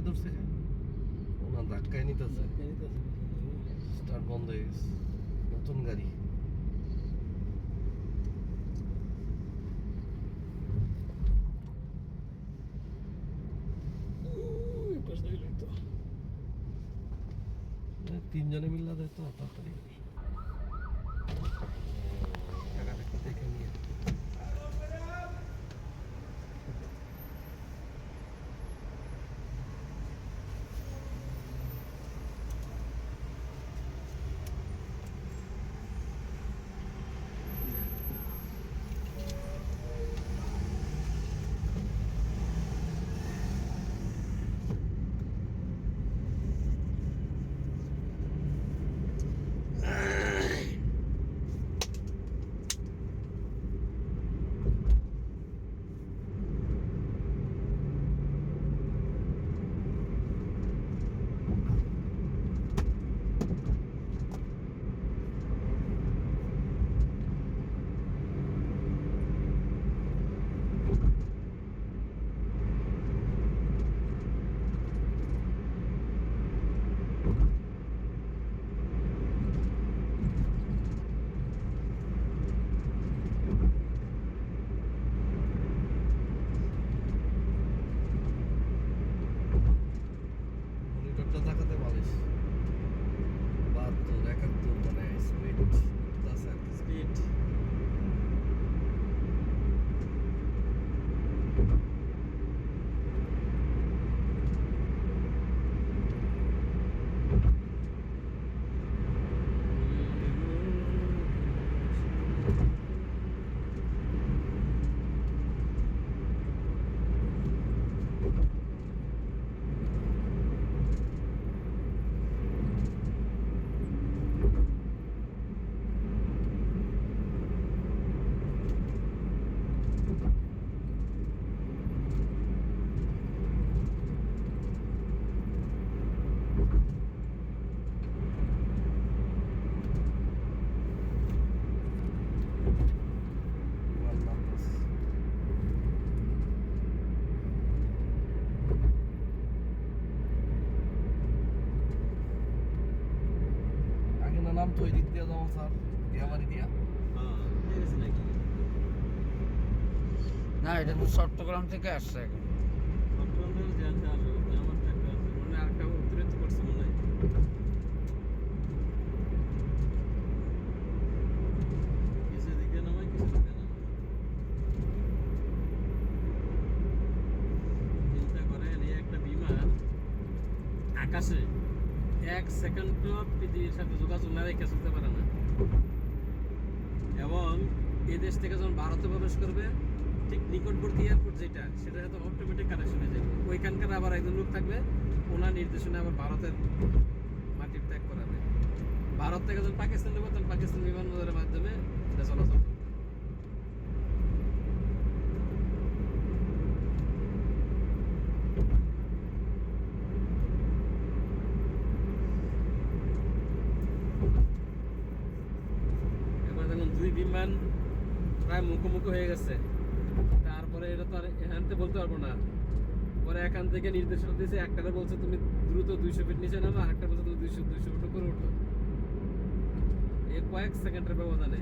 ধরছে ওনা ধাক্কায় নিতেছে স্টার্ট বন্ধ হয়ে গেছে নতুন গাড়ি তিনজনে মিল্লা দেয় তো তাড়াতাড়ি জায়গাটা একটু দেখে নিয়ে নাম তো এদিক দিয়ে যাবো স্যার দিয়াবাড়ি দিয়া না এটা তো চট্টগ্রাম থেকে আসছে এখন চট্টগ্রাম থেকে জানতে আসবে আমার একটা মনে আর একটা অতিরিক্ত করছে মনে হয় কিছু দিকে নামাই কিছু দিকে নামাই চিন্তা করেন এই একটা বিমান আকাশে 1 সেকেন্ডও পৃথিবীর সাথে যোগাযোগ না রেখে চলতে পারে না এবং এই দেশ থেকে যখন ভারতে প্রবেশ করবে ঠিক নিকটবর্তী এয়ারপোর্ট যেটা সেটার সাথে অটোমেটিক কানেকশন হয়ে যাবে ওইখানকার আবার একজন লোক থাকবে ওনার নির্দেশনা আবার ভারতের মাটির ত্যাগ করাবে ভারত থেকে যখন পাকিস্তান নেবে তখন পাকিস্তান বিমানবন্দরের মাধ্যমে এটা চলাচল করবে দুই বিমান প্রায় মুখোমুখি হয়ে গেছে তারপরে এটা তো আর এখান থেকে বলতে পারবো না পরে এখান থেকে নির্দেশনা দিয়েছে একটারে বলছে তুমি দ্রুত 200 ফিট নিচে নামো আর একটা বলছে তুমি 200 ফিট উপরে ওঠো এই কয়েক সেকেন্ডের ব্যবধানে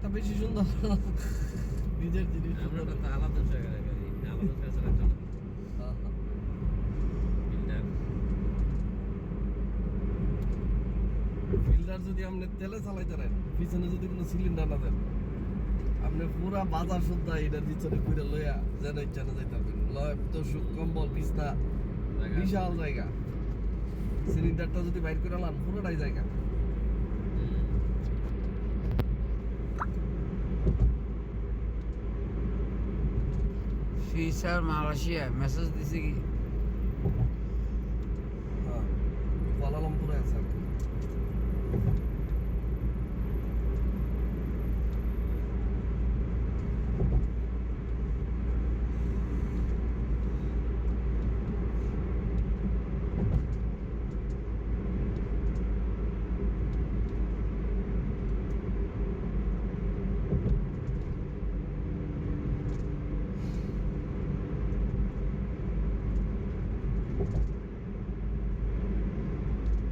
ফিল্টারটা বেশি সুন্দর নিজের জিনিস আমরা সুন্দর। তো আলাদা জায়গায় গাড়ি আলাদা জায়গায় চালাতে না হ্যাঁ, হ্যাঁ। ফিল্টার ফিল্টার যদি আপনি তেলে চালাইতে নেন পিছনে যদি কোনো সিলিন্ডার না দেন আপনি পুরা বাজার সুদ্ধা এটার পিছনে ঘুরে লইয়া যেন ইচ্ছা না যাইতে পারবেন লয় তো সুখ কম্বল বিছনা বিশাল জায়গা সিলিন্ডারটা যদি বাইর করে আনান পুরোটাই জায়গা ফিচার মালয়েশিয়া মেসেজ দিছে কি হ্যাঁ কুয়ালালামপুরে আছে আর কি।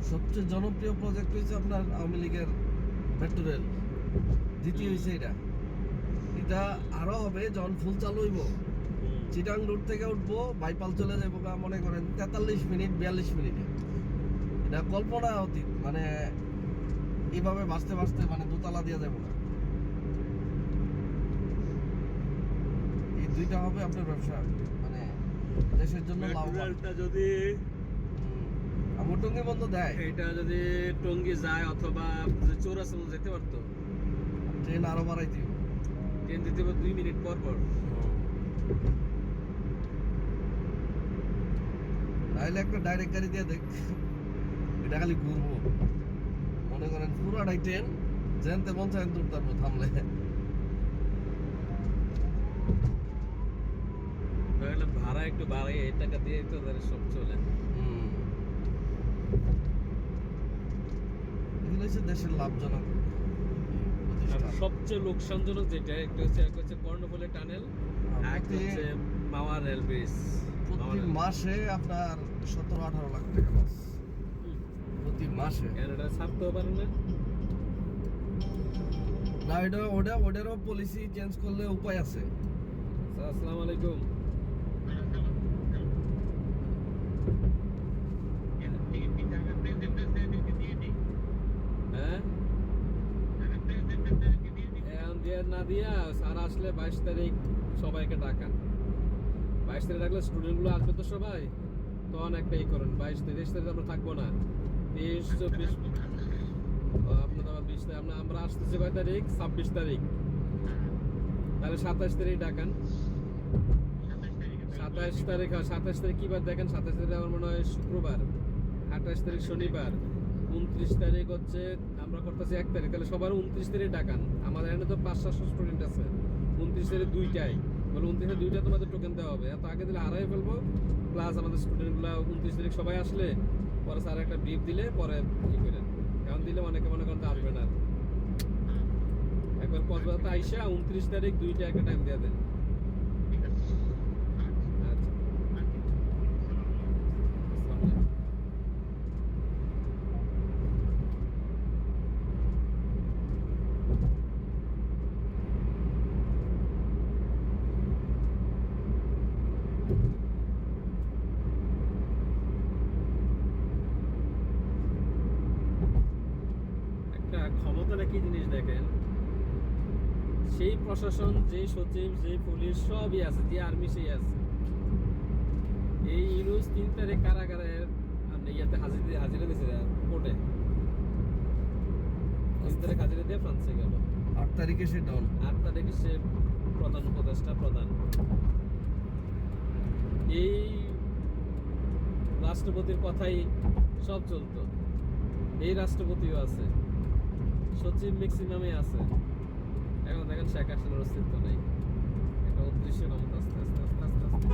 সবচেয়ে জনপ্রিয় প্রজেক্ট হয়েছে আপনার আওয়ামী লীগের মেট্রো রেল দ্বিতীয় হয়েছে এটা এটা আরো হবে যখন ফুল চালু হইব চিটাং রোড থেকে উঠবো বাইপাল চলে যাবো বা মনে করেন 43 মিনিট 42 মিনিটে এটা কল্পনা অতীত মানে এইভাবে বাঁচতে বাঁচতে মানে দোতলা দিয়ে যাবো না এই দুইটা হবে আপনার ব্যবসা মানে দেশের জন্য লাভবান ম্যাটেরিয়ালটা যদি আমার টঙ্গি বন্ধ দেয় এটা যদি টঙ্গী যায় অথবা চৌরাস্তা পর্যন্ত যেতে পারতো ট্রেন আরো বাড়াই দিব ট্রেন দিতে হবে 2 মিনিট পর পর নাইলে একটা ডাইরেক্ট গাড়ি দিয়ে দেখ এটা খালি ঘুরবো মনে করেন পুরাটাই ট্রেন যেনতে মন চায় দূর তারপর থামলে তাহলে ভাড়া একটু বাড়াই এই টাকা দিয়ে তো তাদের সব চলে এগুলো হচ্ছে দেশের লাভজনক আর প্রতিষ্ঠান। সবচেয়ে লোকসানজনক যেটা একটা হচ্ছে কর্ণফুলী টানেল এক হচ্ছে মাওয়া রেল ব্রিজ প্রতি মাসে আপনার 17-18 লাখ টাকা লস প্রতি মাসে ক্যানাডা ছাড়তেও পারে না না এটা ওটারও পলিসি চেঞ্জ করলে উপায় আছে স্যার আসসালামু আলাইকুম হ্যাঁ এখন দিয়ে না দিয়া স্যার আসলে 22 তারিখ সবাইকে ডাকান 22 তারিখ ডাকলে স্টুডেন্টগুলো আসবে তো সবাই তখন একটা ই করেন 22 তারিখ আমরা থাকবো না 23 24 আপনার আবার 20 তারিখ আমরা আসতেছি কয় তারিখ 26 তারিখ তাহলে 27 তারিখ ডাকান 27 তারিখ 27 তারিখ কি বার দেখেন 27 তারিখ আমার মনে হয় শুক্রবার 28 তারিখ শনিবার 29 তারিখ হচ্ছে আমরা করতেছি 1 তারিখ তাহলে সবার 29 তারিখ ডাকান আমাদের এখানে তো 500 স্টুডেন্ট আছে 29 তারিখ দুইটাই বলে 29 তারিখ দুইটা তোমাদের টোকেন দেওয়া হবে এত আগে দিলে হারাই ফেলবো প্লাস আমাদের স্টুডেন্টগুলো 29 তারিখ সবাই আসলে পরে স্যার একটা ব্রিফ দিলে পরে ই করেন কারণ দিলে অনেকে মনে করেন আসবে না একবার কক্সবাজার আইসা 29 তারিখ দুইটা একটা টাইম দিয়ে দেন আচ্ছা আসসালামু আলাইকুম একটা ক্ষমতা কি জিনিস দেখেন সেই প্রশাসন যেই সচিব যেই পুলিশ সবই আছে যে আর্মি সেই আছে এই ইউনুস 3 তারিখ কারাগারে আপনি ইয়াতে হাজিরা দিয়েছে কোর্টে 3 তারিখ হাজিরা দিয়ে ফ্রান্সে গেল 8 তারিখে সে ডন 8 তারিখে সে প্রধান উপদেষ্টা প্রধান এই রাষ্ট্রপতির কথাই সব চলতো এই রাষ্ট্রপতিও আছে সচিব ম্যাক্সিমামে আছে এখন দেখেন শেখ হাসিনার অস্তিত্ব নেই একটা অদৃশ্য ক্ষমতা আস্তে আস্তে আস্তে আস্তে আস্তে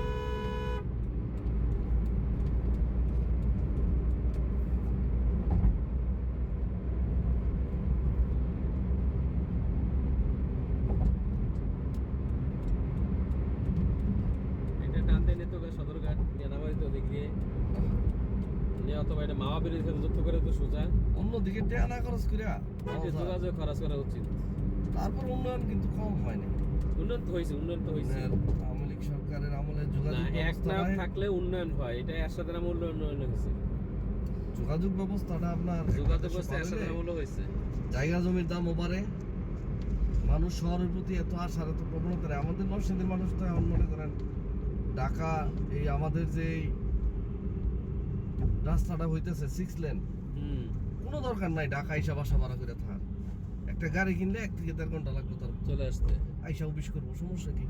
এটা টানতে নিতে হবে সদরঘাট নিয়ানাবাড়িতে ওদিক দিয়ে নিয়ে অথবা এটা মাওয়া ব্রিজের সাথে যুক্ত করে তো সোজা অন্যদিকে টেয়া না খরচ করিয়া এটা যোগাযোগ খরচ করা উচিত তারপর উন্নয়ন কিন্তু কম হয়নি উন্নয়ন তো হয়েছে আওয়ামী লীগ সরকারের আমলে না যোগাযোগ এক না ব্যবস্থাটা থাকলে উন্নয়ন হয়, এটা এরশাদের আমলে উন্নয়ন হয়েছে, যোগাযোগ ব্যবস্থাটা আপনার যোগাযোগ দেশে ব্যবস্থা এরশাদের বাড়লে আমলে হয়েছে। জায়গা জমির দামও বাড়ে, মানুষ শহরের প্রতি এত আসার এত প্রবণতা নেই। আমাদের নরসিংদীর মানুষ তো এখন মনে করেন ঢাকা এই আমাদের যে এই রাস্তাটা হইতেছে 6 লেন, হুম কোনো দরকার নাই ঢাকা আইসা বাসা ভাড়া করে থাকার। একটা গাড়ি কিনলে 1 থেকে 1.5 ঘন্টা লাগবে তার চলে আসতে। আইসা অফিস করবো, সমস্যা কি?